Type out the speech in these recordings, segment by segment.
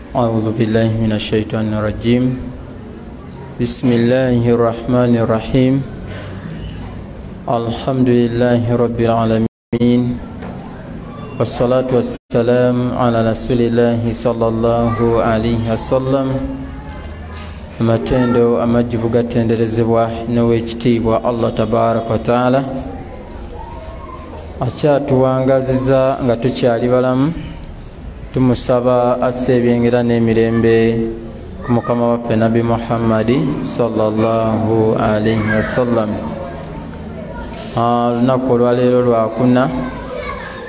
أعوذ بالله من الشيطان الرجيم. بسم الله الرحمن الرحيم. الحمد لله رب العالمين، والصلاة والسلام على رسول الله صلى الله عليه وسلم. amatendo amajjuvu gatenderezebwa n'owekitiibwa Allah tabaraka wa taala akyatuwangaziza nga tukyali balamu. Tumusaba asse ebyengera n'emirembe ku mukama waffe Nabi Muhammadi sallallahu alaihi wasallam. Lunaku olwaleero lwakuna,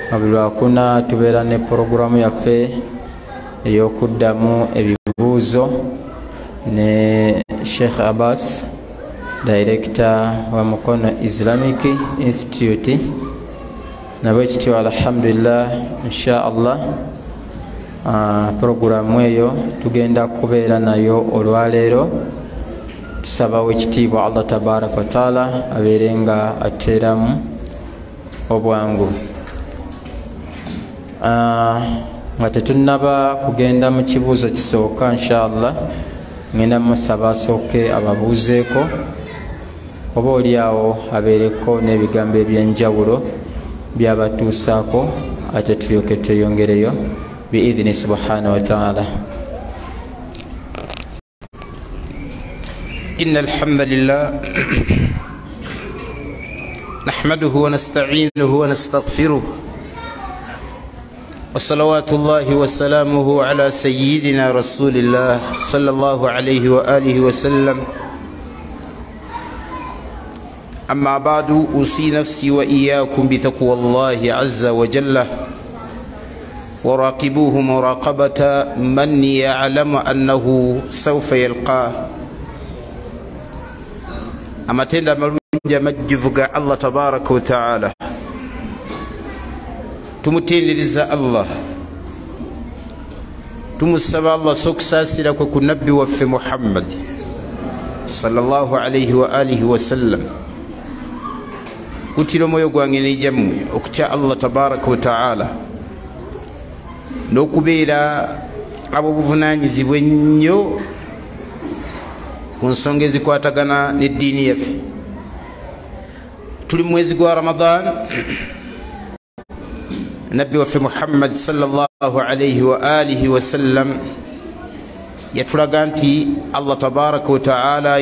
nga buli lwakuna tubeera ne poroguramu yaffe ey'okuddamu ebibuuzo ne Sheikh Abbas, Director wa Mukono Islamic Institute. Nabwe kityo alhamdulillah, insha Allah programu eyo tugenda kubeera nayo olwaleero. Tusaba wekitiibwa Allah tabaraka wa taala abeere nga ateeramu obwangu. Nga tetunnaba kugenda mu kibuuzo kisooka, insha Allah ngenda musaba asooke ababuuzeeko, oba oliawo abeereko n'ebigambo ebyenjawulo byabatuusaako, ate tulyoke tweyongereyo biidhni subhanahu wa ta'ala. إن الحمد لله نحمده ونستعينه ونستغفره، وصلوات الله وسلامه على سيدنا رسول الله صلى الله عليه وآله وسلم. أما بعد، أوصي نفسي وإياكم بتقوى الله عز وجل، وراقبوه مراقبة من يعلم أنه سوف يلقاه. أما تندى مرونجا مجفق الله تبارك وتعالى، تمتين لرزا الله، تمسبى الله سكساسي لك كنبي وفي محمد صلى الله عليه وآله وسلم. kutiro moyo gwange n'ejjammwe okutya Allah tabaraka wa taala n'okubeera ab'obuvunaanyizibwa ennyo ku nsonga ezikwatagana n'eddiini yaffe. Tuli mu mwezi gwa Ramadan. Nabbi waffe Muhammad sallallahu alayhi wa alihi wa sallam yatulaga nti Allah tabaraka wa taala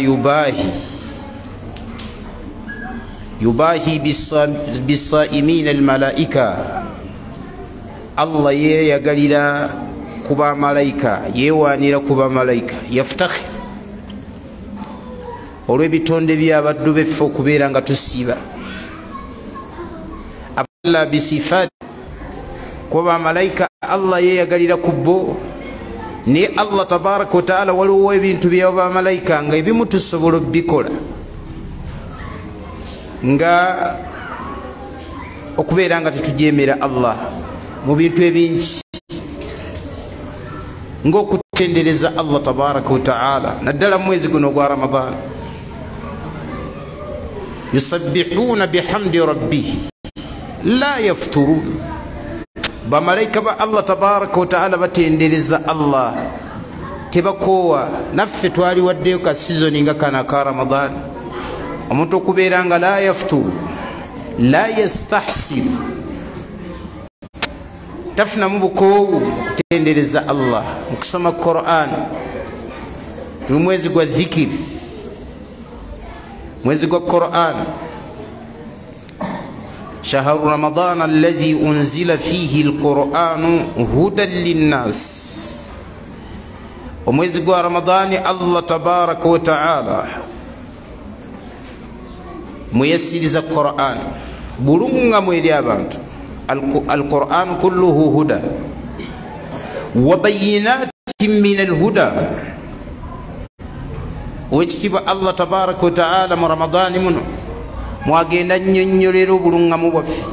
yubahi bisaimina almalaika. Allah yeyagalira ku bamalayika, yewaanira ku bamalayika, yaftakhir olw'ebitonde by'abaddu beffe okubeera nga tusiiba. aballa bisifaati ku bamalayika Allah yeyagalira ku bo, naye Allah tabaraka wa taala waliwo ebintu by'abamalayika nga ebimu tusobola obbikola, nga okubeera nga tetujeemera Allah mu bintu ebingi, ng'okutendereza Allah tabaraka wa taala. Naddala mu mwezi guno gwa Ramadan, yusabbihuna bihamdi rabbihi la yafturun. Bamalayika ba Allah tabaraka wa taala batendereza Allah, tebakoowa. Naffe twali waddeyo ka sizoni nga kana ka Ramadan, omuntu okubeera nga la yafturu, la yastahsir, tafunamu bukoowu okutendereza Allah mu kusoma Quran. Tuli mwezi gwa dhikiri, mwezi gwa Quran. شهر رمضان الذي أنزل فيه القرآن هدى للناس. ومwezi gwa Ramadhani Allah tabaraka wa taala muyasiriza Quran bulungamu eri abantu. Al-Quran kulluhu huda wa bayyinatin min al-huda. Owekitiibwa Allah tabaraka wa taala mu Ramadhani muno mwagenda nnyonnyolera obulungamu bwaffe.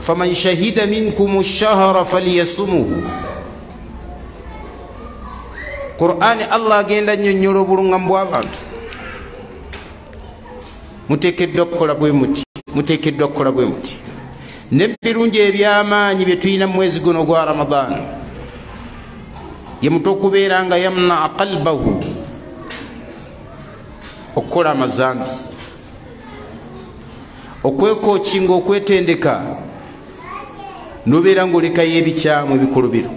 faman shahida minkum ash-shahra falyasumuhu. Qur'ani Allah agenda nnyonnyola obulungamu bw'abantu. Muteekeddwa okukola bwe muti, muteekeddwa okukola bwe muti. N'ebirungi eby'amaanyi bye tulina mu mwezi guno gwa Ramadan ye muto okubeera nga yamna qalbahu okukola amazambi, okwekookinga, okwetendeka, nobeera ngaolekayo ebikyamu ebikolobero,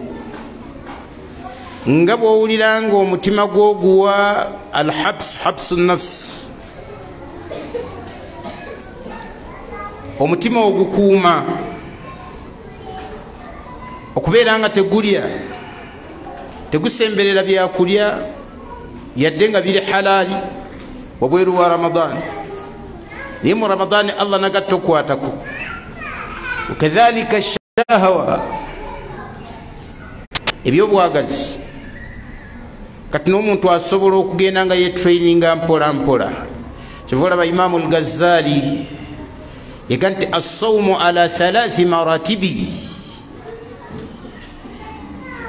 nga bwowulira nga omutima gwoguwa habsu nafsi, omutima ogukuuma, okubeera nga tegulya, tegusemberera byakulya yadde nga biri halaali wabweru wa Ramadani, naye mu Ramadani Allah nagatta okukwatako. Wakadhalika shahawa, ebyobwagazi, kati n'omuntu asobola okugenda nga yetraininga mpola mpola. Kyova olaba Imamu al-Ghazali yega nti as-sawmu ala 3 maratibi,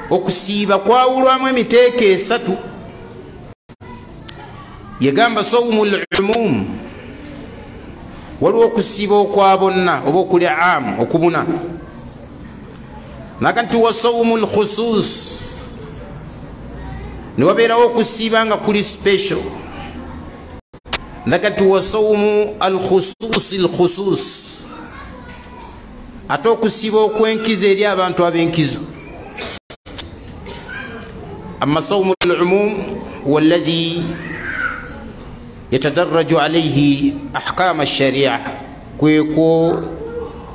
okusiiba kwawulwamu emiteeko 3. yegamba sawmu al-umum, waliwo okusiiba okwa bonna oba okuli aam okubuna, naga nti wa sawmu al-khusus, niwabeerawo okusiiba nga kuli special, naga nti wa sawmu al-khusus, ate okusiiba okwenkiza eri abantu ab'enkizo. Amma sawmu al-umum huwa alladhi yatadarraju alayhi ahkam ash-sharia, kweko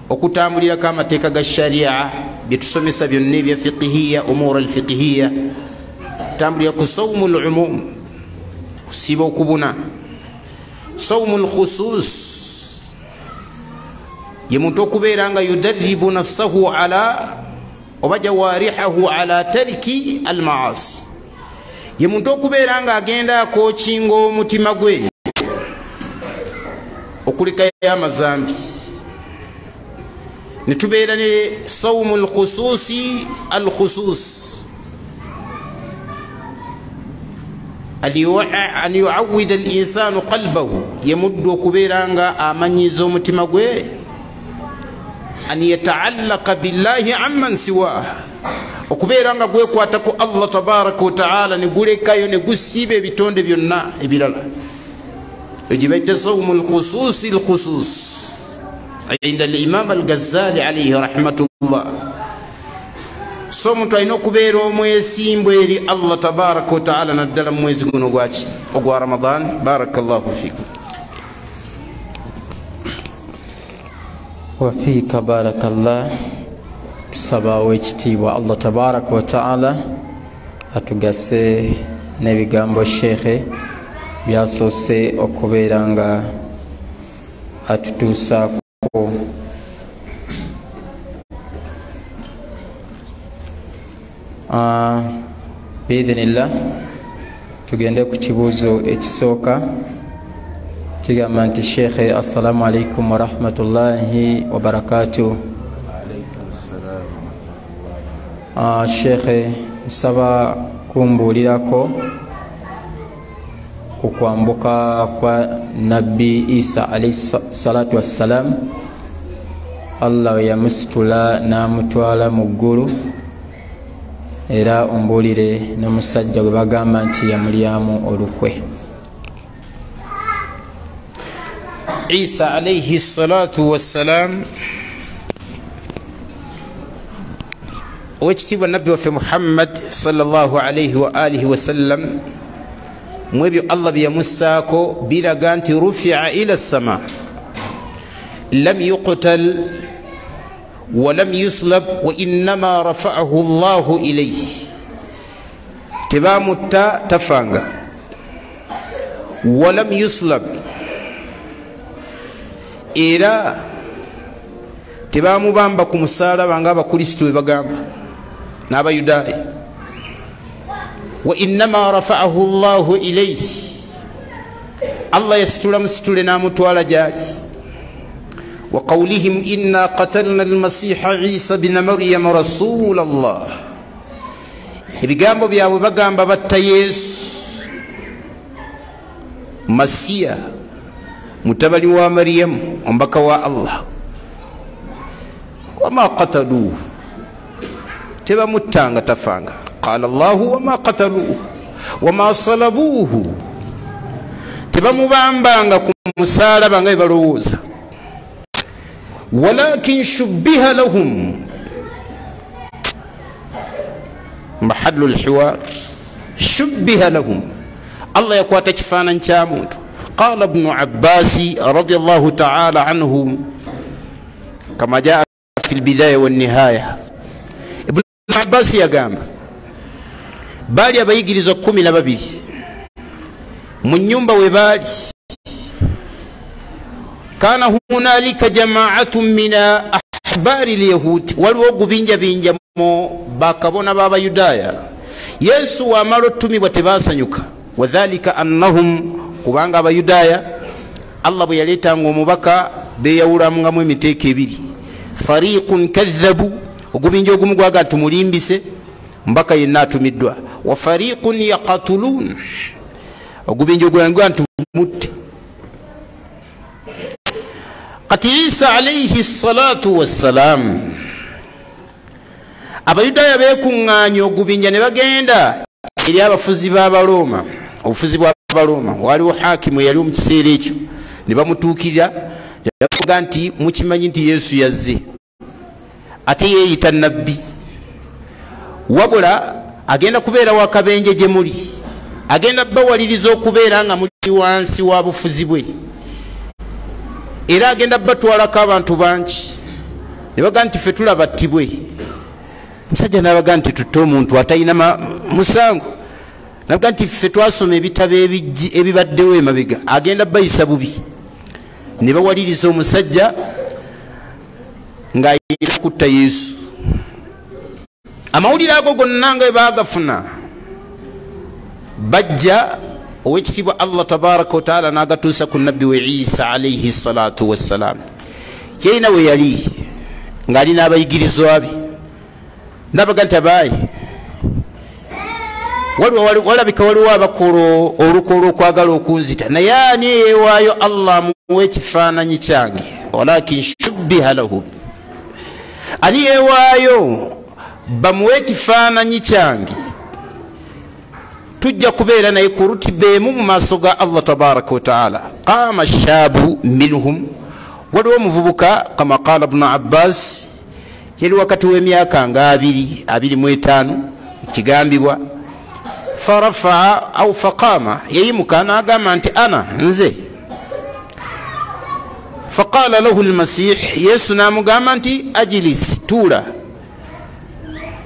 okutambulirako amateeka ga sharia byetusomesa byonna ebya fiqhiya, umur al-fiqhiya, tambulira ku sawmu al-umum, kusiiba okubuna. Sawmu al-khusus ye muntu okubeera nga yudarribu nafsahu ala oba jawarihahu ala tariki al-maasi, ye muntu okubeera nga agenda akookinga omutima gwe okulekayo amazambi. Netubeera ne sawmu al-khususi al-khusus, an yuawida al-insanu qalbahu, ye muddu okubeera nga amanyiza omutima gwe an yataallaqa billahi amman siwa, okubeera nga gwekwatako Allah tabaraka wa taala ne gulekayo ne gusiiba ebitonde byonna ebirala. Egyo bayita sawmu al-khususi al-khusus inda al-Imam al-Ghazali alayhi rahmatullah. So omuntu alina okubeera omwesimbu eri Allah tabaraka wa taala, naddala mu mwezi guno gwaki ogwa Ramadan. Barakallahu fikum. wa fiika barakallah. Tusabawo ekitiibwa Allah tabaraka wa taala atugase n'ebigambo shekhe byasoose okubeera nga atutuusaako. Biidhinillah tugende ku kibuuzo ekisooka, kigamba nti shekhe, assalamu alaikum warahmatullahi wabarakatuh. Shekhe, nsaba kumbuulirako ku kwambuka kwa Nabbi Isa alayhi salatu wassalam. Allah yamusitula n'amutwala mu ggulu, era ombuulire n'omusajja gwe bagamba nti yamulyamu olukwe. Isa alayhi salatu wassalam, owekitiibwa nabbi waffe Muhammad sallallahu alayhi wa alihi wasallam, mu ebyo Allah bye yamussaako biraga nti rufi'a ila as-sama, lam yuqtal wa lam yuslab wa innama rafa'ahu Allahu ilayhi. Tebamutta tafanga, wa lam yuslab, era tebamubamba ku musaalaba ng'Abakristo bwe bagamba n'Abayudaaya. Wa innama rafa'ahu Allahu ilayhi, Allah yasitula musitule n'amutwala gyali. Wa qawlihim inna qatalna al-masiha Isa bin Maryam rasulallah, ebigambo byabwe bagamba batta Yesu Masiya, mutabani wa Maryam, omubaka wa Allah. Wama qataluhu, tebamuttanga tafanga. قال الله وما قتلوه وما صلبوه tebamubambanga ku musalaba nga balowooza walakin shubbiha lahum mahallu lhiwar shubbiha lahum Allah yakwata kifaananyi kya muntu qala ibnu abbasi radiyallahu ta'ala anhu kama jaa fi lbidaya wannihaya ibnu abbasi yagamba baali abayigirizwa 12 mu nyumba we baali kana hunalika jama'atun min ahbari lyahudi waliwo ogubinjabinja mu bakabona b'abayudaaya yesu wamala otumibwa tebasanyuka wadhalika annahum kubanga abayudaaya Allah bwe yaleetanga omubaka beyawulamu emiteeko ebiri fariqun kadhabu ogubinja ogumu gwaga tumulimbise mbaka yenna atumiddwa wa fariqun yaqatulun ogubinja ogulangwa ntumutte kati Isa alayhi salatu wassalam abayudaaya beekuŋŋaanya ogubinja ne bagenda eri abafuzi b'abaloma obufuzi bw'abaloma waliwo hakimu yali mu kiseera ekyo ne bamutuukirira ne baga nti mukimanyi nti Yesu yazze ate yeeyita nabbi wabula agenda kubeera wakabenje gye muli agenda bawaliriza okubeera nga muli wansi wa bufuzi bwe era agenda batwalako abantu bangi ne baga nti ffe tulaba ttibwe musajja n'abaga nti tutte omuntu atalina musango nabaga nti ffe twasoma ebitabo ebibaddewo emabega agenda bayisa bubi ne bawaliriza omusajja ng'ayina kutta Yesu amawulire ago gonna nga baagafuna bajja owekitiibwa Allah tabaraka wa taala n'agatuusa ku nabbi we Isa alayhi salatu wassalam yeyina we yali ng'ali n'abayigirizwa be nabaga nti abaayi walabika waliwo abakola olukola okwagala okunzita naye ani eyeewaayo Allah muwe ekifaananyi kyange walakin shubbiha lahu ani yeewaayo bamuwe ekifaananyi kyange tujja kubeera naye ku rutiba emu mu maaso ga Allah tabaraka wa taala qaama shaabu minhum waliwo omuvubuka kama qaala ibnu abbas yali wakati w'emyaka nga 25 kigambibwa farafaa au faqama yayimuka n'agamba nti ana nze faqala lahu almasih Yesu n'amugamba nti ajilis tuula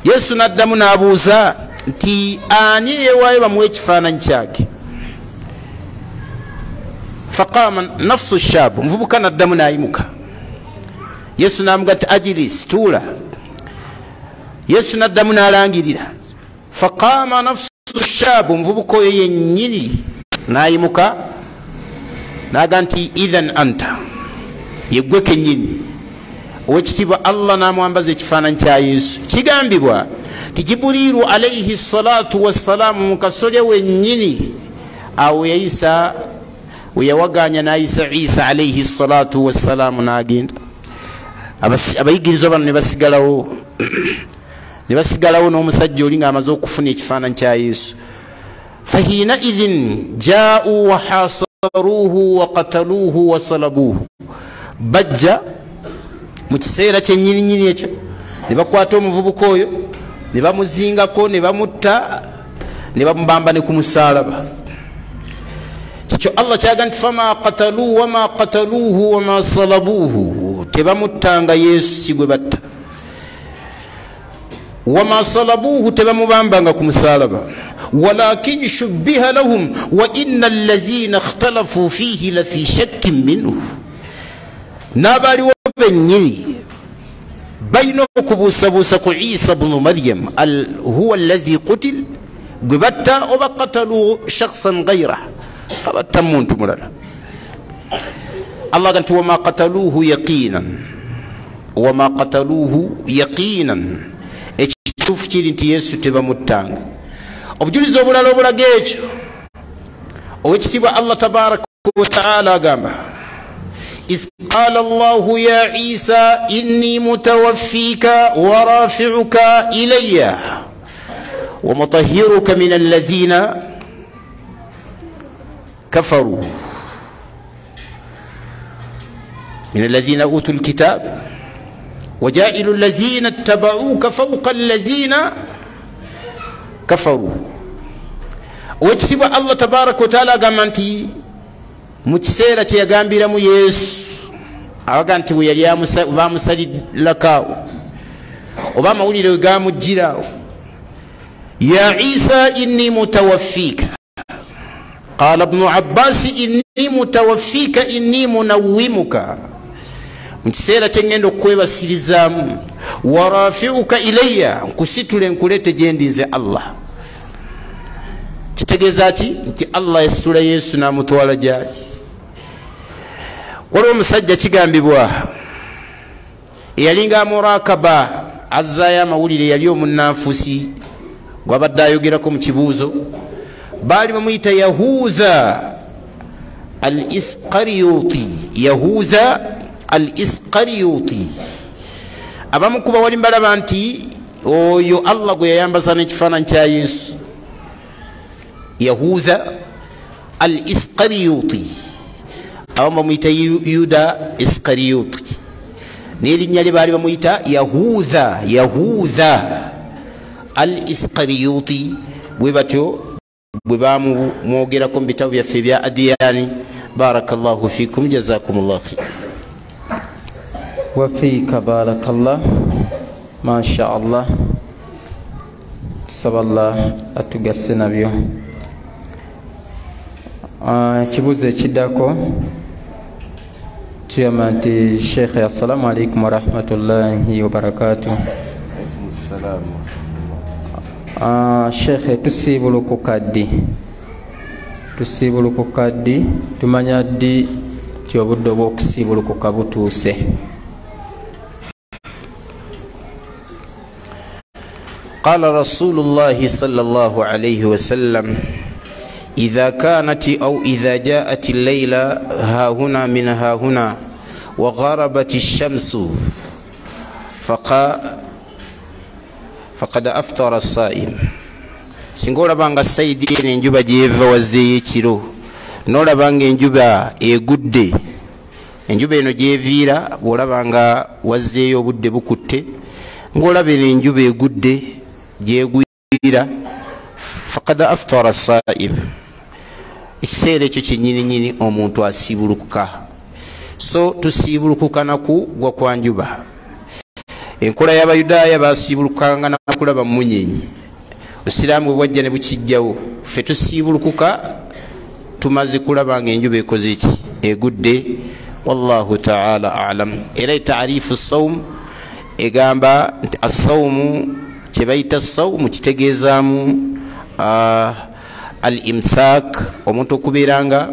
Yesu n'addamu n'abuuza nti ani yeewaayo bamuwe ekifaananyi kyake faqama nafsu shaabu nvubuka n'addamu n'ayimuka Yesu n'amugamba nti ajilis tuula Yesu n'addamu n'alangirira faqama nafsu shaabu nvubuka oyo yennyini n'ayimuka n'agamba nti idhan anta yeggwe kennyini owekitiibwa Allah n'amwambaza ekifaananyi kya Yesu kigambibwa ti Jibuliru alayhi salatu wassalamu mu kasolya wennyini awo yayisa we yawaganya n'ayisa Isa alayhi salatu wassalamu n'agenda abayigirizwa bano ne basigalawo n'omusajja oli ng'amaze okufuna ekifaananyi kya Yesu fahina idhin jaa'u wa hasaruuhu wa qataluuhu wa salabuuhu bajja mu kiseera kyennyininyini ekyo ne bakwata omuvubuka oyo ne bamuzingako ne bamutta ne bamubamba ne ku musaalaba kikyo Allah kyaga nti fama qataluuhu wama qataluuhu wama salabuuhu tebamuttanga Yesu si gwe batta wama salabuuhu tebamubambanga ku musaalaba walakin shubbiha lahum wa inna allazina ikhtalafu fihi lafi shakkin minhu n'abaliwo bennyini balina okubuusabuusa ku Isa bnu Maryam huwa allazi qutil gwe batta oba qatalu shakhsan ghayra abatta muntu mulala Allah ganti wama qataluuhu yaqinan ekituufu kiri nti Yesu tebamuttanga obujulizi obulala obulaga ekyo owekitiibwa Allah tabaraka wa taala agamba إذ قال الله يا عيسى إني متوفيك ورافعك إلي ومطهرك من الذين كفروا من الذين أوتوا الكتاب وجائل الذين اتبعوك فوق الذين كفروا. وكتب الله تبارك وتعالى قامنتي مكسيرة يقامبير مو يسو أوغانتي ويليا بامسالي لكاو وباما ولي لو قاموا الجراو يا عيسى إني متوفيك قال ابن عباس إني متوفيك إني منومك مكسيرة تنين كويبا سيرزام ورافعك إلي كسيتو لنكوليت جندي الله kitegezaaki nti Allah yasitula Yesu n'amutwala gyali. Waliwo omusajja kigambibwa eyalinga murakaba azzaayo amawulire yali omunnanfuusi gw'abadde ayogerako mu kibuuzo baali bamuyita Yahuudha al-Iskariyuti. Yahuudha al-Iskariyuti abamu ku bawali mbalaba nti oyo Allah gwe yayambaza n'ekifaananyi kya Yesu. Yahuudha al-Iskariyuti abamu bamuyita Yuda Iskariyuti n'erinnya lye baali bamuyita Yahuudha al-Iskariyuti. bwe batyo bwe bamwogerako mu bitabo byaffe ebya adiyani. barakallahu fikum jazakumullahu khair. وفيك بارك الله ما شاء الله. tusaba Allah atugase nabyo. Kibuuzo ekiddako tuyama nti Sheikh assalamu alaikum warahmatullahi wabarakatuh. Sheikh tusiibulukuka ddi tumanya ddi ti obudde obw'okusiibulukuka butuuse? قال رسول الله صلى الله عليه وسلم إذا كانت أو إذا جاءت الليلة ها هنا من ها هنا وغربت الشمس فقد أفطر الصائم. singola banga saidi ene njuba jeva wazeye kiro nola banga enjuba egudde enjuba eno jevira bola banga wazeyo obudde bukutte ngola bene enjuba egudde jegwira faqad aftara as-sa'im. Ekiseera ekyo kyennyini omuntu asiibulukuka. So tusiibulukuka naku gwa kwa njuba. Enkola y'Abayudaaya basiibulukanga nakulaba munyenyi. Osiraamu bwe bwajja ne bukijjawo ffe tusiibulukuka tumaze kulaba ng'enjuba ekoze eki egudde. Wallahu ta'ala a'lam. Era taarifu sawm egamba nti as-sawmu kyebayita sawmu kitegeezaamu al-imsak omuntu okubeeranga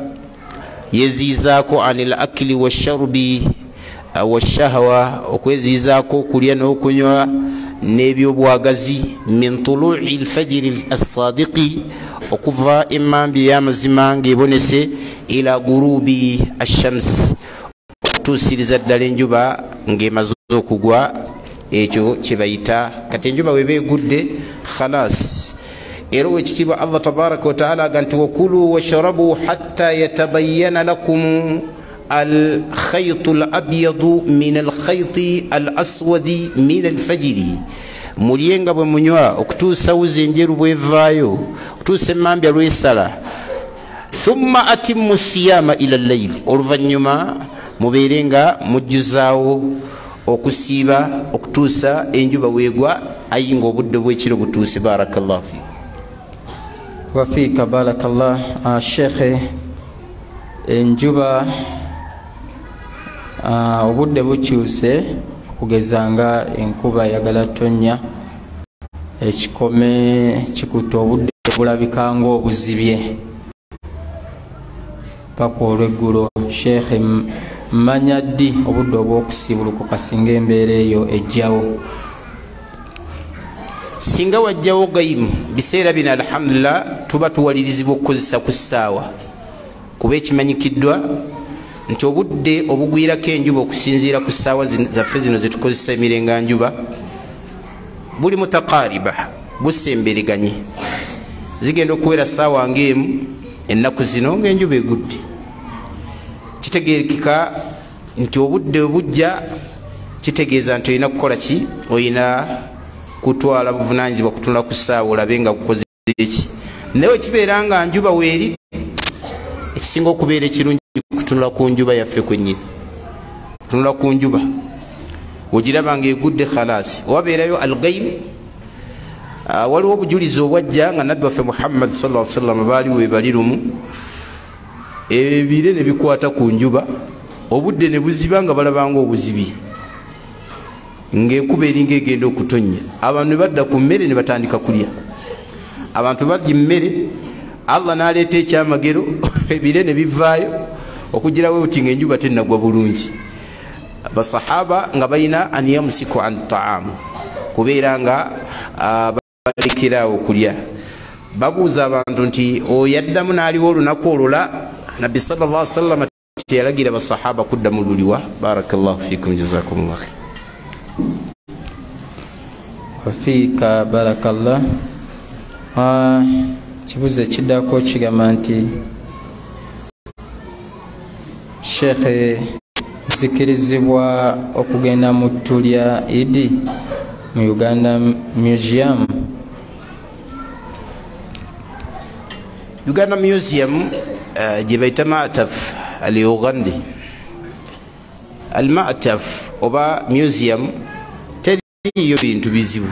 yeziizaako anil akili washarbi washahwa okweziizaako okulya n'okunywa n'ebyobwagazi min tulu'i al-fajri as-sadiqi okuva emmambi y'amazima ng'ebonese ila gurubi ash-shams okutuusiriza ddala enjuba ng'emaze okugwa. Ekyo kyebayita kati enjuba weba egudde khalas. Era wekitiibwa Allah tabaraka wa taala aganti wakulu washrabu hatta yatabayyana lakum al-khaytu al-abyadu min al-khayti al-aswadi min al-fajri. Mulyenga bwe munywa okutuusa wuzi enjeru bwevaayo okutuusa emmambya lwesala. Thumma atimmu siyama ila al-layl. Oluvannyuma mubeerenga mujjuzaawo okusiiba okutuusa enjuba weegwa ayi ng'obudde bw'ekiro butuuse. barakallahu fi wafiika barakallah. Sheikh enjuba obudde bukyuse kugeza nga enkuba yagala tonnya ekikome kikutte obudde bulabika ng'obuzibye paka olw'eggulo. Sheikh mmanya ddi obudde obw'okusiibulukuka singa embeera eyo ejjawo? Singa wajjawo gayimu biseera bino alhamdulillah tuba tuwalirizibwa okukozesa ku ssaawa kuba ekimanyikiddwa nti obudde obugwirako enjuba okusinziira ku ssaawa zaffe zino zetukozesa emirenga njuba buli mutaqariba busembereganye zigenda okuwera ssaawa ng'emu ennaku zino ng'enjuba egudde kitegeerekeka nti obudde bujja kitegeeza nti olina kukola ki olina kutwala buvunaanyizibwa kutunula ku ssaawa olabe nga kukoze eki naye kibeera nga njuba weeri ekisinga okubeera ekirungi kutunula ku njuba yaffe kwennyini kutunula ku njuba ogiraba nga egudde khalaasi owabeerayo alghaib waliwo obujulizi obwajja nga nabbi waffe Muhammad sallallahu alaihi wasallam baaliwo ebali lumu ebire ne bikwata ku njuba obudde ne buziba nga balabanga obuzibi ng'enkuba eringa egenda okutonnya abantu ne badda ku mmere ne batandika kulya abantu barya mmere Allah n'aleeta ekyamagero ebire ne bivaayo okugirawo uti ng'enjuba tennagwa bulungi basahaba nga balina an yamsiku an taamu kubeera nga balekerawo okulya babuuza abantu nti oyaddamu n'aliwo olunaku olula nabbi sallallahu alaihi wasallam teyalagira basahaba kuddamu luliwa barakallahu fikum jazakumullah wafiika barakallah kibuzo ekiddako kigamba nti shekhe zikirizibwa okugenda mu tulya idi mu Uganda Museum gye bayita Ma'taf al-Ugandi al-Ma'taf oba museum teriyo bintu bizibu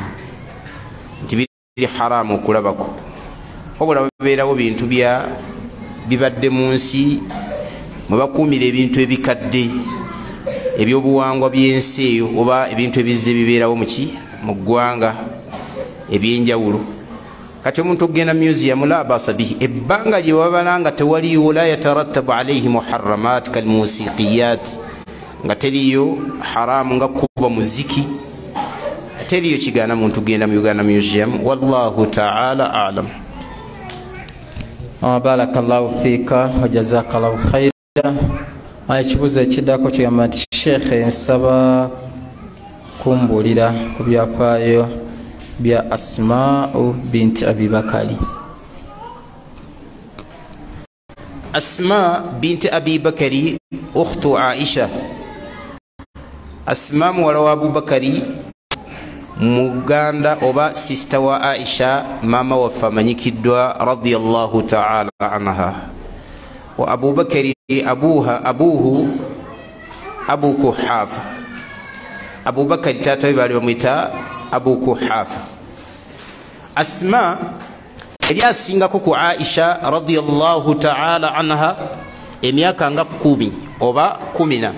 nti biri haramu okulabako wabula babeerawo bintu bibadde mu nsi mwe bakuumira ebintu ebikadde ebyobuwangwa by'ensi eyo oba ebintu ebizze bibeerawo mu ggwanga ebyenjawulo kati omuntu okugenda museum la basa bihi ebbanga gye wabala nga tewaliyo la yatarattabu alaihi muharramat kalmusiqiyat nga teriyo haramu nga kuba muziki teriyo kigaana muntu genda mu Uganda Museum wallahu ta'ala a'lam barakallahu fiika wa jazakallahu khaira ekibuzo ekiddako kigamba nti shekhe nsaba kumbuulira ku byafaayo bya Asma'u binti Abi Bakari. Asma binti Abi Bakari ukhtu Aisha. Asma muwala wa Abu Bakari muganda oba sister wa Aisha mama wa famanyikiddwa radiyallahu ta'ala anha. Wa Abu Bakari abuhu Abu Kuhafa. Abu Bakari tata we bali bamwita Abu Kuhafa. Asma yali asingako ku Aisha radiyallahu ta'ala anha emyaka nga 10 oba 10.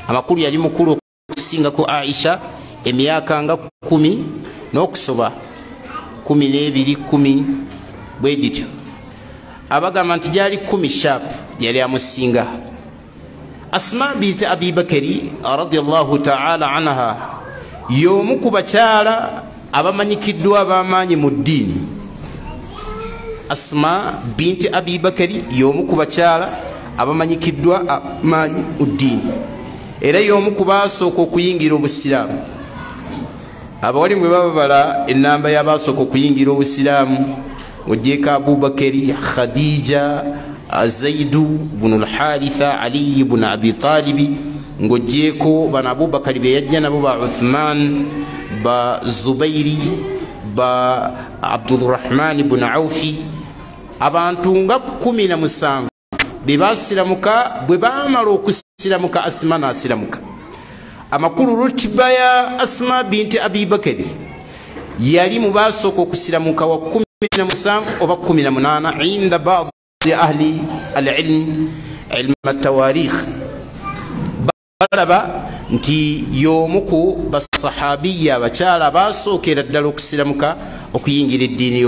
Amakulu yali mukulu okusinga ku Aisha emyaka nga 10 n'okusoba 12 10 bwegityo. Abagamba nti gyali 10 sharp yali amusinga. Asma binti Abi Bakari radiyallahu ta'ala anha y'omu ku bakyala abamanyikiddwa ab'amaanyi mu ddiini. Asma binti Abi Bakari y'omu ku bakyala abamanyikiddwa amaanyi mu ddiini era y'omu ku baasooka okuyingira obusiraamu. Abawali mwe babala ennamba y'abaasooka okuyingira obusiraamu ogyeko Abu Bakari, Khadija, Zaidu bunu al-Haritha, Ali ibn Abi Talib, ngogyeko bana Abu Bakari be yajja nabo ba Uthman, ba Zubairi, ba Abdurrahman ibn Awfi, abantu nga 17 be basiramuka. Bwe baamala okusiramuka Asma n'asiramuka. Amakulu rutiba ya Asma binti Abi Bakari yali mu baasooka okusiramuka wa 17 oba 18 inda ba'd ahli al-ilm ilm at-tawarikh. Balaba nti y'omu ku basahabiya abakyala baasookera ddala okusiramuka okuyingira eddiini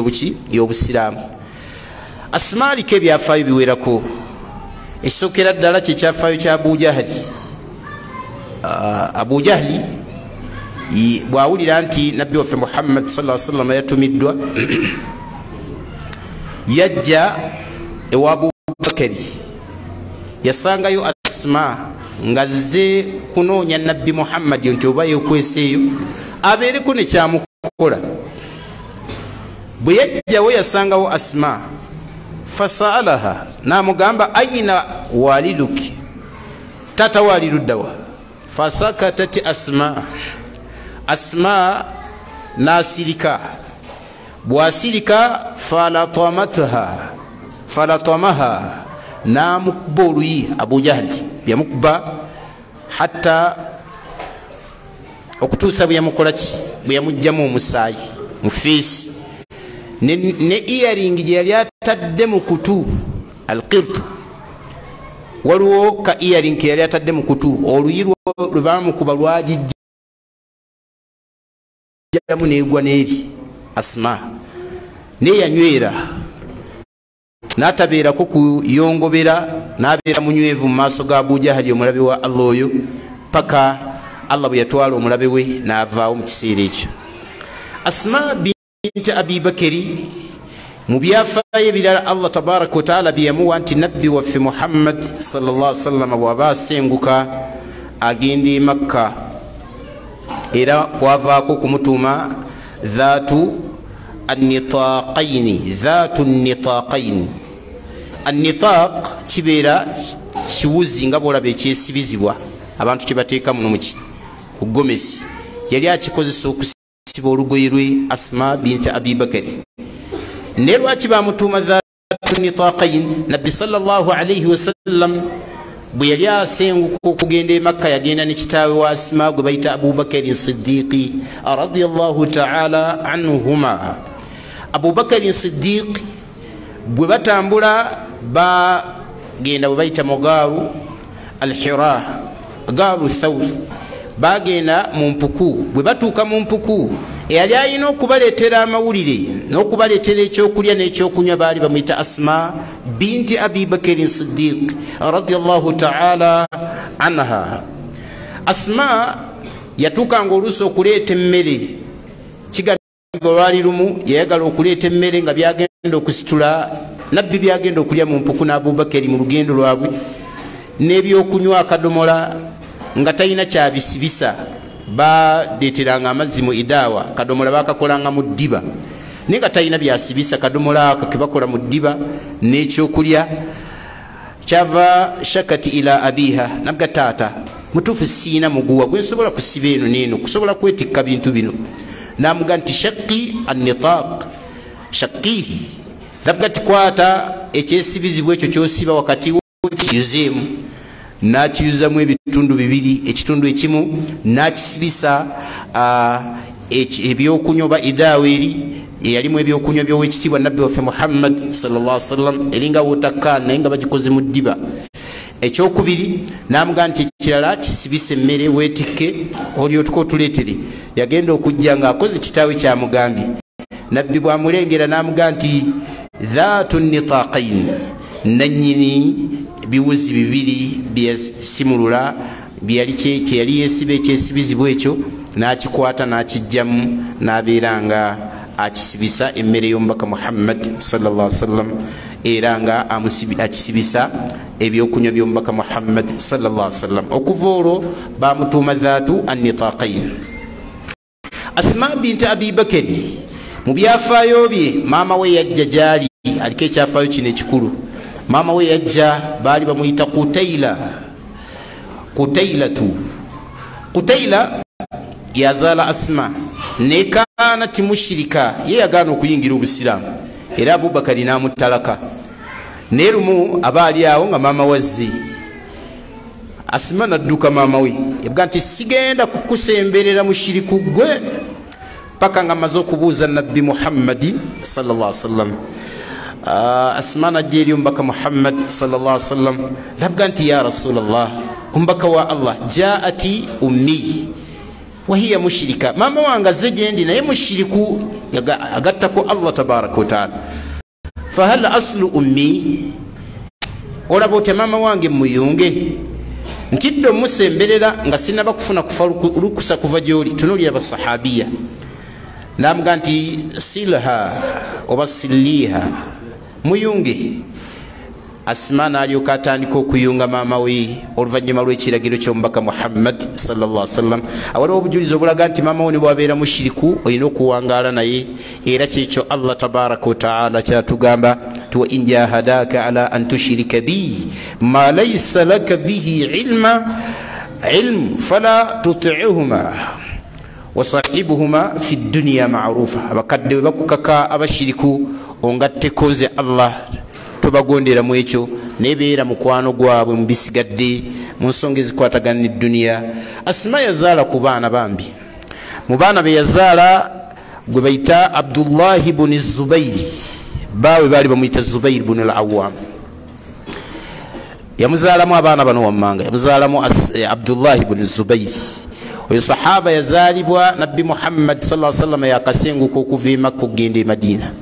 y'obusiraamu. Asma aliko ebyafaayo biwerako. Ekisookera ddala kyekyafaayo kya Abu Jahli. Abu Jahli bw'awulira nti nabbi waffe Muhammad sallallahu alaihi wasallam yatumiddwa yajja ewa Abu Bakari yasangayo Asma nga zze kunoonya nabbi Muhammad nti oba yeekweseeyo abeereko ne kyamukola. bwe yajjawo yasangawo Asma fasaalaha namugamba ayina waliduki tata waliruddawa fasakatat Asma nasirika bwasirika falatamaha namukuba oluyi Abu Jahli yamukuba hatta okutuusa bwe yamukolaki bwe yamugjamu omusaayi mu feesi ne earring gye yali atadde mu kutu alqirtu waliwo ka earring ke yali atadde mu kutu oluyi lwe bamukuba lwagijjamu neegwa n'eri Asma neyanywera n'atabeerako kuyongobera n'abeera munywevu mu maaso ga Abu Jahali omulabe wa Allah oyo paka Allah bwe yatwala omulabe we n'avaawo mu kiseera ekyo. Asma binti Abi Bakari mu byafaayo ebirala Allah tabaraka wa taala bye yamuwa nti nabbi waffe Muhammad sallallahu alaihi wasallam bw'aba asenguka agenda e Makka era kwavaako kumutuuma dhaatu annitaqaini annitaq kibeera kiwuzi nga bwolaba ekyesibizibwa abantu kyebateeka muno muki ku gomesi yali akikozesa okusiba olugoye lwe Asma binti Abi Bakari ne lwaki bamutuuma dhaatu annitaqain nabbi sallallahu alayhi wasallam bwe yali asenguka okugenda e Makka yagenda ne kitaawe wa Asma gwe bayita Abu Bakari Siddiqi radiyallahu ta'ala anhuma. Abu Bakari Siddiq bwe batambula bagenda bwe bayita mugaaru al-Hira gaaru Thawr bagenda mu mpuku bwe batuuka mu mpuku eyali alina okubaleetera amawulire n'okubaleetera ekyokulya n'ekyokunywa baali bamuyita Asma binti Abi Bakari Siddiq radiyallahu ta'ala anha. Asma yatuukanga oluusi okuleeta emmere olwali lumu yayagala okuleeta emmere nga byagenda okusitula nabbi byagenda okulya mu mpuku n'Abu Bakari mu lugendo lwabwe n'ebyokunywa akadomola nga talina kyabisibisa badeeteranga amazzi mu idaawa kadomola bakakolanga mu ddiba naye nga talina byasibisa kadomola ako kebakola mu ddiba n'ekyokulya kyava shakati ila abiha nabga taata mutuufu siina muguwa gwe nsobola kusiba eno neeno kusobola kwetikka bintu bino namuga nti shaqi annitaq shaqihi nabga tikwata ekyesibizibwa ekyo kyosiba wakati kiyuzeemu nakiyuzamu ebitundu bibiri ekitundu ekimu nakisibisa ebyokunywa oba idaawa eri eyalimu ebyokunywa by'owekitiibwa nabbi waffe Muhammad sallallahu alaihi wasallam eringa wotakkaan naye nga bagikoze mu ddiba. Ekyokubiri namuga nti ekirala kisibisa emmere weetikke olyotuka otuleetere yagenda okujja ng'akoze kitaawe kyamugambye nabbi bw'amulengera namuga nti dhaatu nitaqain nannyini biwuzi bibiri byasimulula kyeyali yeesiba ekyesibizibwa ekyo n'akikwata n'akijjamu n'abeera nga akisibisa emmere y'omubaka Muhammad sallallahu alaihi wasallam era nga akisibisa ebyokunywa by'omubaka Muhammad sallallahu alaihi wasallam. Okuva olwo bamutuuma dhaatu annitaqain. Asma binti Abi Bakari mu byafaayo bye maama we yajja gyali aliko ekyafaayo kino ekikulu. Maama we yajja baali bamuyita Qutayla yazaala Asma nekaana timushirika ye yagaana okuyingira obusiraamu era Abu Bakari n'amuttalaka naye lumu aba ali awo nga maama wazze Asma n'adduka maama we yabga nti sigenda kukusemberera mushiriku gwe paka nga maze okubuuza nabbi Muhammadi sallallahu alaihi wasallam. Asma najja eri omubaka Muhammad sallallahu alaihi wasallam nabga nti ya Rasulallah omubaka wa Allah jaati ummi wahiya mushrika maama wange azze gyendi naye mushiriku agattako Allah tabaraka wa taala fahal aslu ummi olaba otya maama wange muyunge ntidde omusemberera nga sinaba kufuna kufa lukusa kuva gyoli. Tunuulira basahabiya namuga nti silha oba siliha muyunge Asma n'alyoka atandika okuyunga maama we oluvannyuma lw'ekiragiro ky'omubaka Muhammad sallallahu alaihi wasallam. Awaliwo obujulizi obulaga nti maama we ne bwabeera mushiriku olina okuwangaala naye, era kyekyo Allah tabaraka wa taala kyatugamba ti wa in jahadaka ala an tushrika bi ma laysa laka bihi ilm fala tuti'uhuma wasahibuhuma fi dunya ma'rufa. Abakadde we bakukaka abashiriku ongatteko nze Allah tobagondera mu ekyo, nebeera mukwano gwabwe mu bisigadde mu nsonga ezikwatagana n'edduniya. Asma yazaala ku baana bambi. Mu baana be yazaala gwe bayita Abdullahi buni Zubairi, baawe baali bamuyita Zubairi buni al-Awwam. Yamuzaalamu abaana bano wammanga, yamuzaalamu Abdullahi buni Zubairi. Oyo sahaba yazaalibwa Nabbi Muhammad sallallahu alaihi wasallam yakasenguka okuva e Makka okugenda e Madina.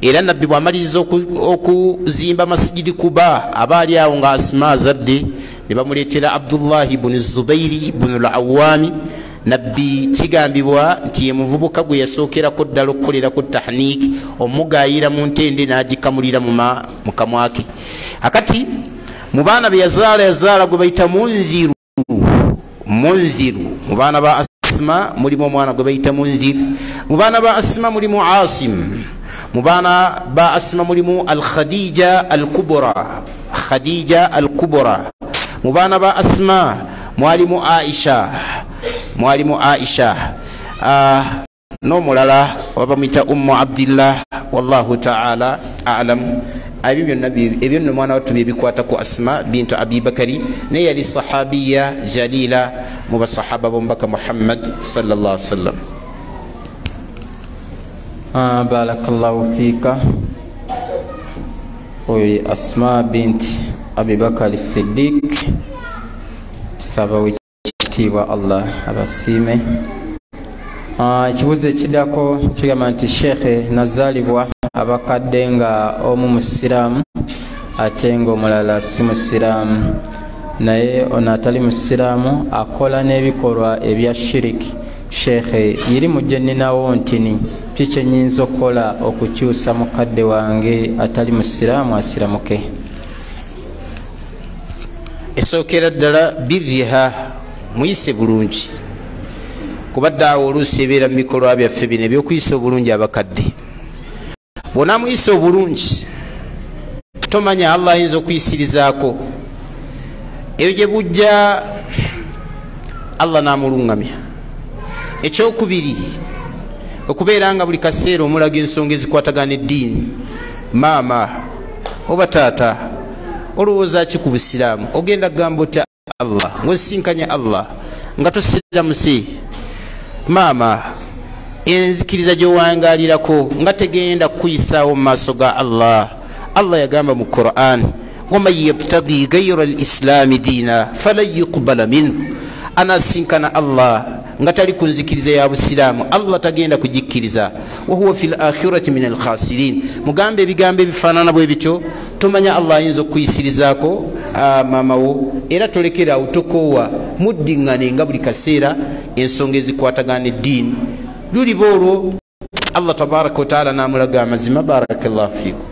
Era nabbi bw'amaliriza okuzimba masjidi Kuba, abaali awo nga Asma azadde ne bamuleetera Abdullahi buni Zubairi buni al-Awwami. Nabbi kigambibwa nti ye muvubuka gwe yasookerako ddala okukolerako tahnik, omugayira mu ntende n'agikamulira mu kamwake. Akati mu baana be yazaala gwe bayita Munziru. Mu baana ba Asma mulimu omwana gwe bayita Munzir. Mu baana ba Asma mulimu Asim. Mu baana ba Asma mulimu al-Khadija al-Kubra. Mu baana ba Asma mwalimu Aisha. N'omulala wabamuyita Ummu Abdillah, wallahu ta'ala a'lam. Ebyo nno mwana wattu byebikwata ku Asma bintu Abi Bakari, naye yali sahabiya jalila mu basahaba b'omubaka Muhammad sallallahu alaihi wasallam. Barakallahu fika. Oyo Asma binti Abi Bakari Siddiq, tusaba wekitiibwa Allah abasiime. Ekibuuzo ekiddako kigamba nti Sheikh nazaalibwa abakadde nga omu musiraamu ate ng'omulala si musiraamu, naye ono atali musiraamu akola n'ebikolwa ebya shiriki. Sheikh yiri mujje ninawo ntini kiki enyinza okukola okukyusa mukadde wange atali musiraamu asiramuke? Esookera ddala birriha, muyise bulungi, kubadde awo oluusi ebeera mu bikolwa byaffe bino ebyokuyisa obulungi abakadde. Bw'onaamuyisa obulungi tomanya Allah ayinza okuyisirizaako, eyo gye bujja Allah n'amulungamya. Ekyokubiri okubeera nga buli kaseera omulaga ensonga ezikwatagana eddiini. Maama oba taata olowooza ki ku busiraamu? Ogenda kugamba otya Allah ng'osisinkanya Allah nga tosiramuse? Maama enzikiriza gy'owangaalirako nga tegenda kukuyisaawo mu maaso ga Allah. Allah yagamba mu Qur'an, waman yabtaghi gayra al-islaami diina falan yuqbala minhu. Anasinkana Allah nga tali ku nzikiriza ya busiraamu, Allah tagenda kugikkiriza. Wa huwa fil akhirati min al-khasirin. Mugambe ebigambo ebifaanana bwe bityo, tomanya Allah ayinza okuyisirizaako maama wo, era tolekera awo tokoowa, muddiŋŋane nga buli kaseera ensonga ezikwatagana eddiini. Luliba olwo Allah tabaraka wa taala n'amulaga amazima. Barakallahu fiikum.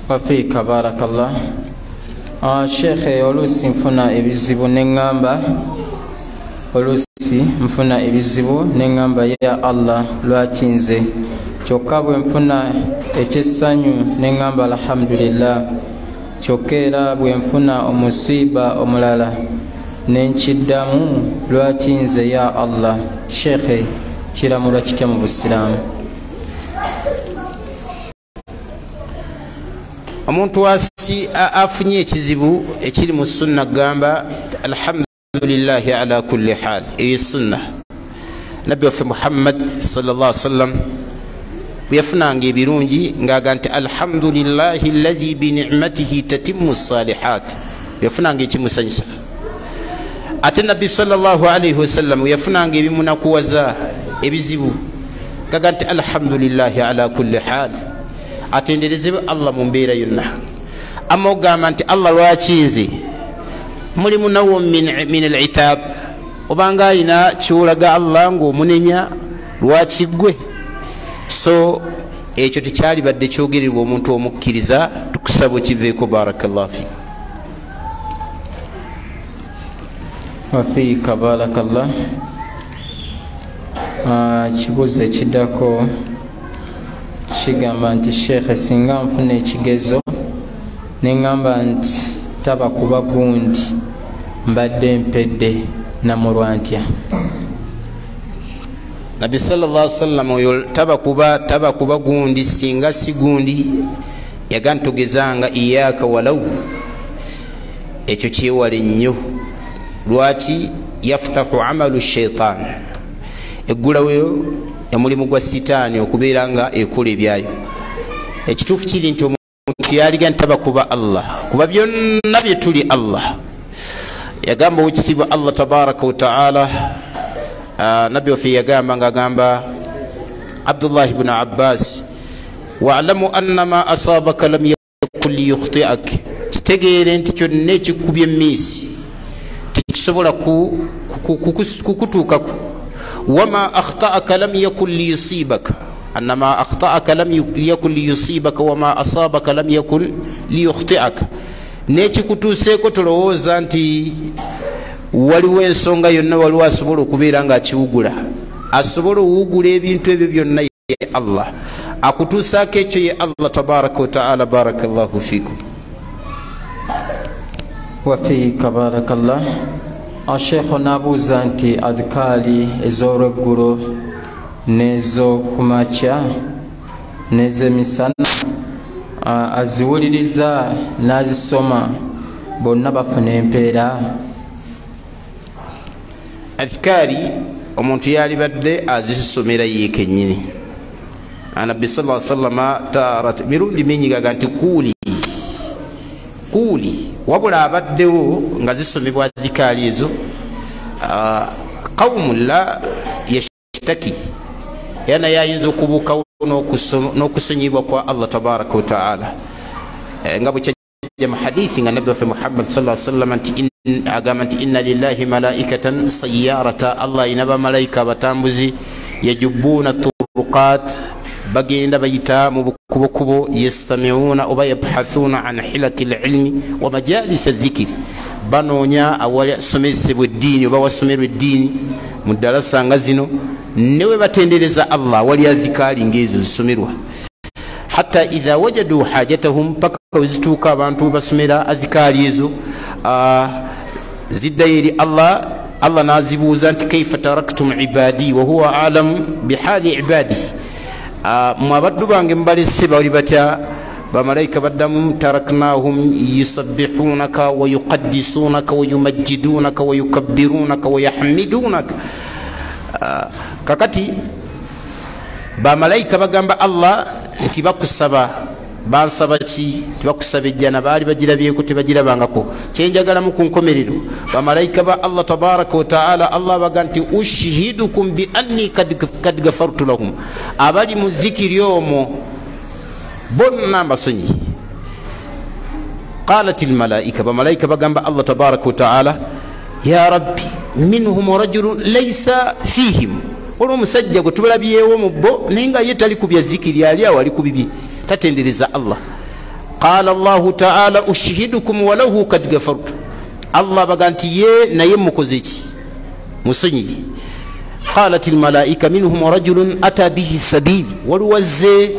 Wafiika barakallah. Sheikh oluusi nfuna ebizibu neŋŋamba, ya Allah lwaki nze, kyokka bwe nfuna ekyessanyu neŋŋamba alhamdulillah, kyokka era bwe nfuna omusiiba omulala nenkiddamu lwaki nze ya Allah. Sheikh kiramulwa kitya mu busiraamu? Omuntu afunye ekizibu ekiri mu sunna gamba alhamdulillahi ala kulli hal. Eyo sunna nabbi waffe Muhammad sallallahu alaihi wasallam bwe yafunanga ebirungi ng'aga nti alhamdulillahi alladhi bi ni'matihi tatimmu salihat. Yafunanga ekimusanyusa. Ate nabbi sallallahu alaihi wasallam bwe yafunanga ebimunakuwaza ebizibu ng'aga nti alhamdulillahi ala kulli hal, atenderezebwe Allah mu mbeera yonna. Amma ogamba nti Allah lwaki nze, mulimu nawo min al-itab, obanga ayina kyolaga Allah ng'omunenya lwaki gwe. So ekyo tekyali badde kyogererwa omuntu omukkiriza. Tukusaba okiveeko. Barakallahu fik. wafiika barakallah. Kibuuzo ekiddako kigamba nti sheekhe, singa nfuna ekigezo neŋŋamba nti taba kuba gundi mbadde mpedde namulwa ntya? Nabi sallallahu alaihi wasallam oyo taba kuba gundi, singa si gundi yaga ntogezanga iyaka walaw. Ekyo kyewale nnyo. Lwaki? Yaftahu amalu shaitan, eggulawo omulimu gwa sitaani okubeera nga ekola ebyayo. Ekituufu kiri nti omuntu yaliga ntaba kuba Allah, kuba byonna bye tuli Allah. Yagamba owekitiibwa Allah tabaraka wa taala, nabbi waffe yagamba ng'agamba Abdullah ibn Abbas, wa'lamu anna ma asabaka lam yakun liyukhti'ak, kitegeere nti kyonna ekikubye emiisi tekisobola kukutuukako. wama akhta'aka lam yakun liyusibaka, anna ma akhta'aka lam yakun liyusibaka wama asabaka lam yakun liyukhti'aka. N'ekikutuuseeko tolowooza nti waliwo ensonga yonna waliwo asobola okubeera ng'akiwugula. Asobola owugula ebintu ebyo byonna ye Allah, akutuusaako ekyo ye Allah tabaraka wa taala. Barakallahu fikum. wafiika barakallah. Sheekho nabuuza nti adhikaali ez'olweggulo n'ez'okumakya n'ez'emisana aziwuliriza n'azisoma bonna bafuna empeera? Adhikaari omuntu yalibadde azisomera ye kennyini. Nabbi sallallahu alaihi wasallam tarat mirundi mingi gaga nti kuuli wabula abaddewo nga zisomebwa adhikaari ezo. Qawmun la yashtaki, yana yayinza okubuukawo n'okusonyibwa kwa Allah tabaraka wa taala, nga bwe kyajja mu hadithi nga nabbi waffe Muhammad sallallahu alaihi wasallam nti agamba nti inna lillahi malaikatan sayyarata, Allah alina bamalayika abatambuzi, yajubbuuna turuqat, bagenda bayita mu bukubokubo, yastami'una oba yabhathuna an hilaki lilmi wa majalisa dhikri, banoonya awasomesebwa eddiini oba wasomerwa eddiini mu ddalasa nga zino, newe batendereza Allah wali adhikaali ng'ezo zisomerwa. Hatta idha wajadu hajatahum, paka wezituuka abantu basomera adhikaali ezo ziddayo eri Allah. Allah nazibuuza nti kaifa taraktum ibadi wa huwa alamu bihali ibadi, mu abaddu bange mubalese bali batya? Bamalayika baddamu taraknahum yusabbihunaka wa yuqaddisunaka wa yumajjidunaka wa yukabbirunaka wa yahmidunaka. Kakati bamalayika bagamba Allah nti bakusaba, bansaba ki? Tibakusaba ejjana, baali bagirabyeko tebagirabangako. Kyenjagalamu ku nkomerero, bamalayika ba Allah tabaraka wa taala, Allah baga nti ushhidukum bi anni kad gafartu lahum, abali mu zikiri omwo bonna mbasonyi. Qalat almalaika, bamalayika bagamba Allah tabaraka wa taala, ya rabbi minhum rajulun laysa fihim, olwo omusajja gwe tubulabyewo mu bo naye nga ye tali kubya zikiri, ali awo ali ku bibi, tatendereza Allah. Qala Allahu taala ushhidukum wa lahu kad gafartu, Allah baga nti ye naye mukoze ki? Musonyi. Qalat almalaika minhum rajulun ata bihi sabili, waliwazze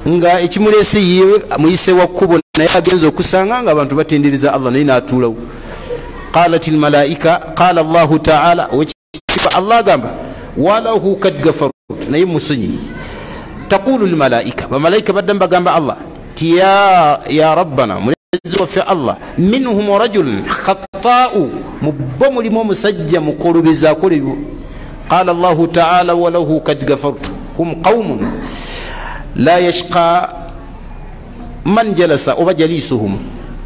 nga ekimulese ye muyise wa kkubo, naye agenza okusanga nga abantu batendereza Allah naye naatuulawo. Qalat almalaika, qala Allahu taala, Allah gamba walahu kad gafartu, naye musonyi. Taqulu almalaika, bamalayika baddan bagamba Allah ti ya rabbana, mulezi waffe Allah, minhum rajulun khatta'u, mubbo mulimu omusajja mukolobeza akolebyo. Qala Allahu taala walahu kad gafartu hum qawmun la yashqa man jalasa oba jalisuhum,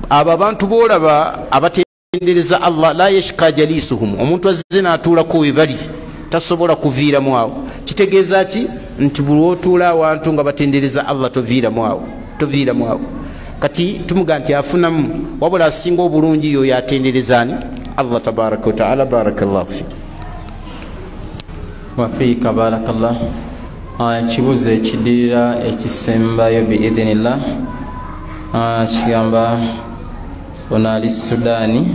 abo abantu boolaba abatendereza Allah, la yashqa jalisuhum, omuntu azze n'atuulako we bali tasobola kuviiramu awo. Kitegeeza ki? Nti buli otuula awantu nga batendereza Allah toviiramu awo. Kati tumuga nti afunamu, wabula asinga obulungi yoyo atenderezani Allah tabaraka wa taala. Barakallahu fi wafiika barakallah. kibuzo ekidirira ekisembayo biidhinillah kigamba ono ali Sudaani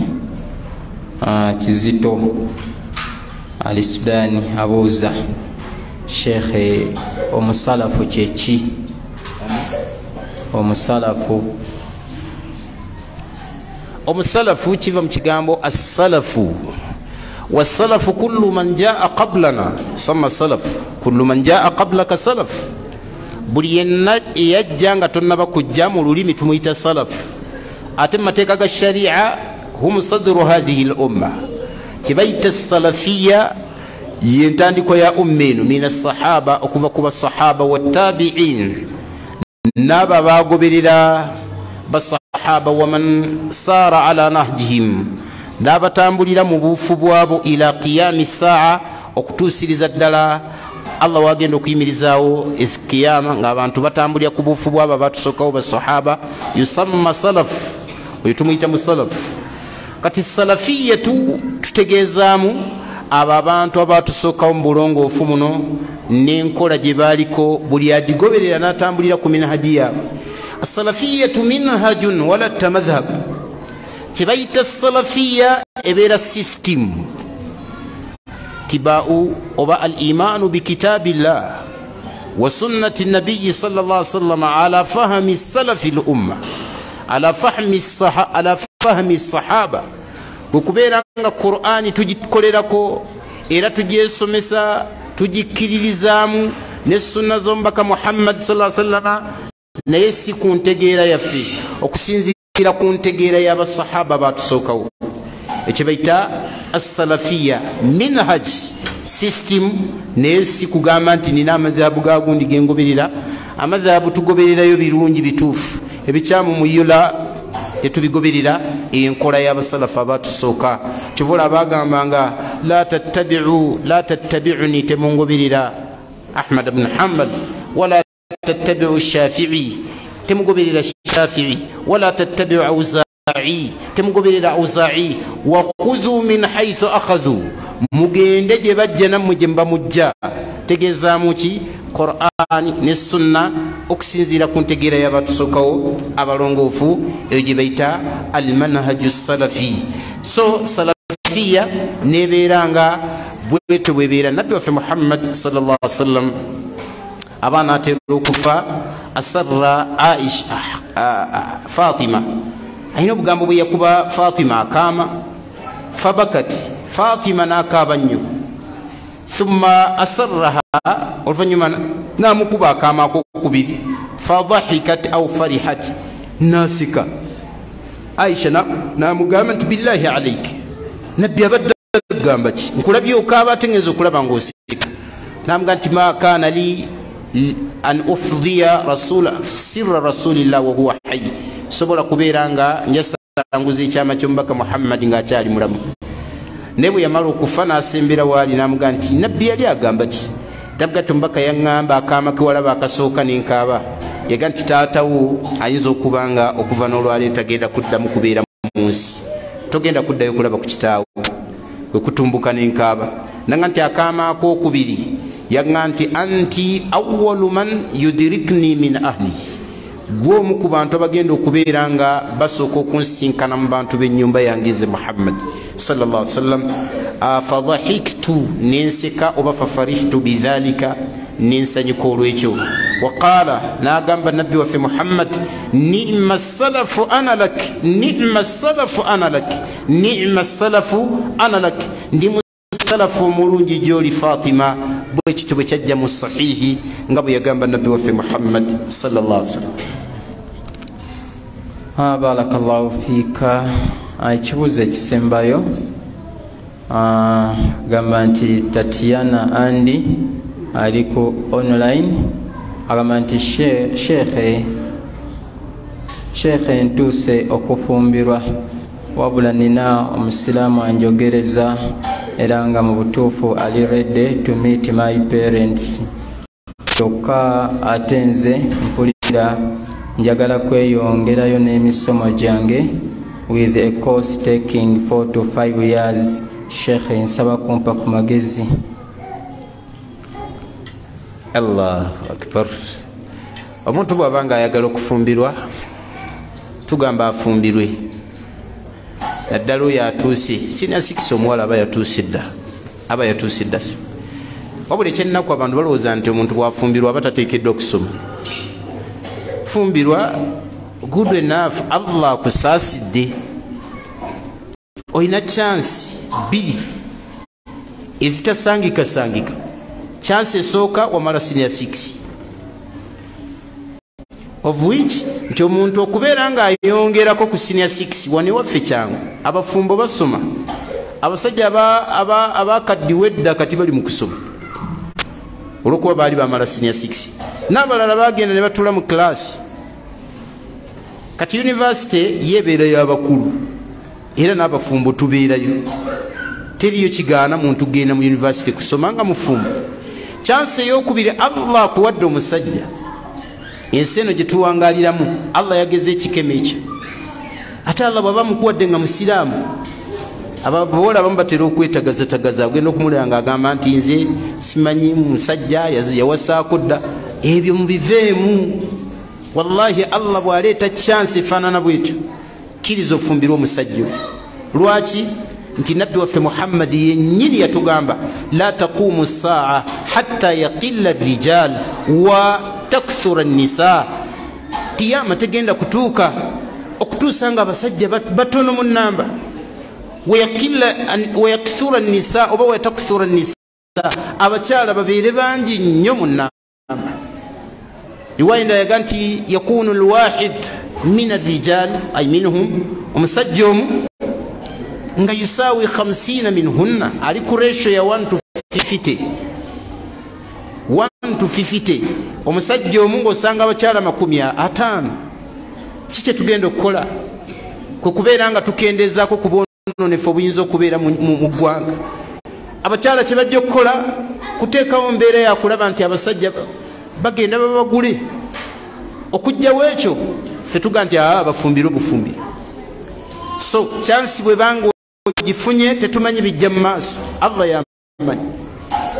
Kizito ali Sudaani abuuza Sheikh omusalafu kyeki omusalafu kiva mu kigambo as-salafu was-salafu kullu man jaa qablana sama salaf kullu man jaa qablaka salaf buli yenna yajja nga tonnaba kujja mu lulimi tumuyita salaf ate mateeka ga sharia hum sadru hadhihi al-umma kibayita as-salafiyya yentandiko ya umminu min as-sahaba okuva ku basahaba wattabi'in naba bagoberera basahaba waman sara ala nahjihim nabatambulira mu bufu bwabo ila qiyami saa okutusiriza ddala Allah wagenda okuyimirizaawo esikiyama ng'abantu batambulira ku bufu bwabo abatusokawo basahaba yusamma salaf oyo tumuyita musalaf kati salafiyatu tutegeezaamu abo abantu abatusokawo mu bulongoofu muno n'enkola gye baaliko buli agigoberera n'atambulira ku minhaji yaabwe as-salafiyatu minhajun wala tamadhhab kibayita as-salafiyya ebeera system tibau oba al-imanu bikitabillah wa sunnati nabiyyi sallallahu alaihi wasallam ala fahmi salafi al-umma ala fahmi sahaba okubeera nga Qur'ani tugikolerako era tugyesomesa tugikiririzaamu ne sunna z'omubaka Muhammad sallallahu alaihi wasallam naye si ku ntegeera yaffe okusinziira ku ntegeera y'abasahaba batusookawo ekyo bayita as-salafiyya minhaj system naye si kugamba nti nina amadhaabu gagundi gengoberera amadhaabu tugobererayo birungi bituufu ebikyamu muyula tetubigoberera enkola y'abasalafu abatusooka kivula abagambanga la tattabi'uni temungoberera Ahmad ibn Hanbal wala tattabi'u Shafi'i temugoberera Shafi'i wala tattabi'u Awza'i temugoberera Awza'i wa khudhu min haythu akhadhu mugende gye bajja nammwe gye mbamujja tegeezaamu ki Qur'ani ne sunna okusinziira ku ntegeera y'abatusookawo abalongoofu eyo gye bayita al-manhaju salafi so salafiyya nebeera nga bwetyo bwebeera nabbi waffe Muhammad sallallahu alaihi wasallam abaana atera okufa asarra Aisha Fatima ayina obugambo bwe yakuba Fatima akaama fabakat Fatima n'akaaba nnyo thumma asarraha oluvanyuma namukuba akaama akokubiri fadahikat aw farihat nasika Aisha namugamba nti billahi alayk nabbi abadda gamba ki nkulabye okaaba ate ngenza okulaba ng'osika namugamba nti ma kana li an ufdiya sirra rasulillah wa huwa hayy sobola kubeera nga njasanguza ekyama ky'omubaka Muhammad ng'akyali mulamu naye bwe yamala okufa n'asembera waali n'amugamba nti nabbi yali agamba ki namugamba nti omubaka yaŋŋamba akaama ke walaba akasooka n'enkaaba yagamba nti taatawo ayinza okuba nga okuva n'olwaleero tagenda kuddamu kubeera mu nsi togenda kuddayo kulaba ku kitaawo kwe kutumbuka n'enkaaba nanga nti akaama ak'okubiri yaŋŋamba nti anti awwalu man yudirikni min ahli gwe omu ku bantu abagenda okubeera nga basooka okunsinkana mu bantu b'ennyumba yange nze Muhammad sallallahu alaihi wasallam fadhahiktu nenseka oba fafarihtu bidhalika nensanyuka olwekyo waqaala n'agamba nabbi waffe Muhammad ni'ma salafu ana lak ni'ma salafu ana lak ni'ma salafu ana lak ndi musalafu omulungi gy'oli Fatima bwekityo bwe kyajja mu sahihi nga bwe yagamba nabbi waffe Muhammad sallallahu alaihi wasallam. Barakallahu fiika. Ekibuuzo ekisembayo gamba nti Tatiana Andi ali ku online agamba nti Sheikh ntuuse okufumbirwa wabula nina omusiraamu anjogereza era nga mu butuufu ali ready to meet my parents kyokka ate nze mpulira njagala kweyongerayo n'emisomo gyange with a course taking 4 to 5 years. Sheikh nsaba kumpa ku magezi. Allahu akbar. Omuntu bw'abanga ayagala okufumbirwa tugamba afumbirwe naddala oyo atuuse senior 6 omuwala aba yatuuse dda wabula ekyennaku abantu balowooza nti omuntu bwafumbirwa aba tateekeddwa okusoma. Fumbirwa good enough, Allah akusaasidde olina chance bbiri ezitasangika. Chance esooka wamala senior 6 of which nti omuntu okubeera nga ayongerako ku senior 6 wane waffe kyangu. Abafumbo basoma, abasajja abakaddiwa edda kati bali mu kusoma olwokuba baali bamala senior 6, n'abalala bagenda ne batula mu class. Kati university yebeera y'abakulu era n'abafumbo tubeerayo. Teriyo kigaana muntu genda mu university kusoma nga mufumbo. Chance ey'okubiri, Allah akuwadde omusajja, ensi eno gye tuwangaliramu Allah yageze ekikemo ekyo. Ate Allah bw'aba mukuwadde nga musiraamu, abawola abamu batera okwetagazatagaza, agenda okumulaba ng'agamba nti nze simanyi musajja yawasaako dda. Ebyo mubiveemu. Wallahi Allah bw'aleeta chance efaanana bwetyo kkiriza ofumbirwa omusajja. Lwaki? Nti nabbi waffe Muhammad yennyini yatugamba la taqumu saa hatta yaqilla rijal wa takthura nisa. Kiyama tegenda kutuuka okutuusa nga abasajja batono mu nnamba. Wayakthura nisa oba watakthura nisa, abakyala babeere bangi nnyo mu nnamba. Riwaya endala yaga nti yakunu lwahid min arrijal ay minhum, omusajja omu nga yusawi 50 minhunna, ali ku ratio ya 1 to 50. Omusajja omu ng'osanga abakyala 50. Kiki tugenda okukola? Kwe kubeera nga tukendezaako ku bwononefu obuyinza okubeera mu ggwanga. Abakyala kye bajja okukola kuteekawo mbeera yakulaba nti abasajja bagenda babagule. Okujjawo ekyo ffe tuga nti bafumbire obufumbire. So chance bwe banga ogifunye tetumanyi bijja mu maaso, Allah yamanyi.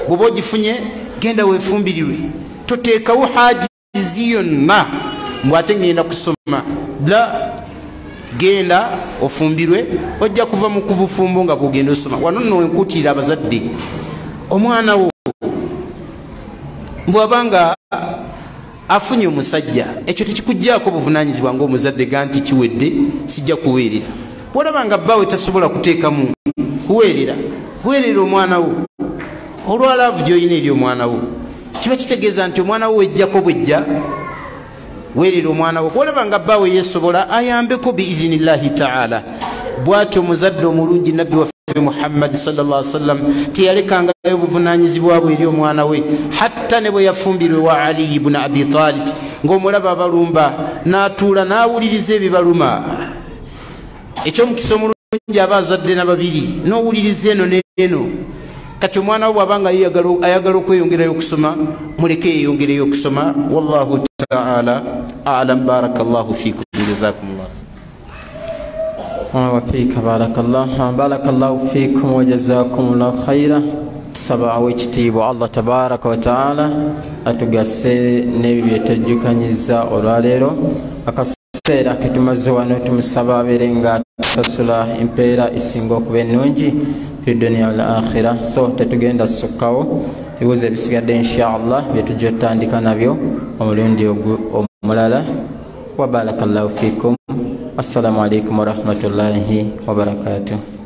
Bw'oba ogifunye genda weefumbirirwe, toteekawo hajizi yonna mbwate ngenda kusoma dda. Genda ofumbirwe, ojja kuva mu kubufumbo nga bw'ogenda osoma. Wano nno wenkuutira abazadde, omwana wo bw'abanga afunye omusajja, ekyo tekikugjaako buvunaanyizibwa ng'omuzadde ga nti kiwedde sijja kuweerera. Bw'olaba nga bbaawe tasobola kuteekamu kuweerera, weerera omwana wo olwalaavu gy'olina eri omwana wo. Kiba kitegeeza nti omwana wo wejjako bwejja, weerera omwana wo. Bw'olaba nga bbaawe yeesobola ayambeko biizinillahi taala. Bw'atyo omuzadde omulungi nabbi waffe Muhammad sallallahu alaihi wasallam teyalekangayo obuvunaanyizibwa bwe eri omwana we, hatta ne bwe yafumbirwe wa Ali ibn Abi Talib ng'omulaba abalumba n'atuula n'awuliriza ebibaluma. Ekyomukisa omulungi aba azadde na babiri n'owuliriza eno n'eno. Kati omwana we bw'abanga ayagala okweyongerayo okusoma, muleke yeyongereyo okusoma. Wallahu ta'ala a'lam. Barakallahu fikum, jazakumullah. وفيك بارك الله فيكم وجزاكم الله خيرا. tusaba w'ekitiibwa Allah tabaraka wa taala atugase n'ebyo byetujjukanyiza olwaleero. Akaseera ke tumaze wano tumusaba abeere nga atusasula empeera esinga okuba ennungi fi dunya wal akhira. So tetugenda ssukkawo ebibuuzo ebisigadde inshallah byetujja otandika nabyo omulundi omulala. wa barakallahu fikum. Assalamu alaikum wa rahmatullahi wa barakatuh.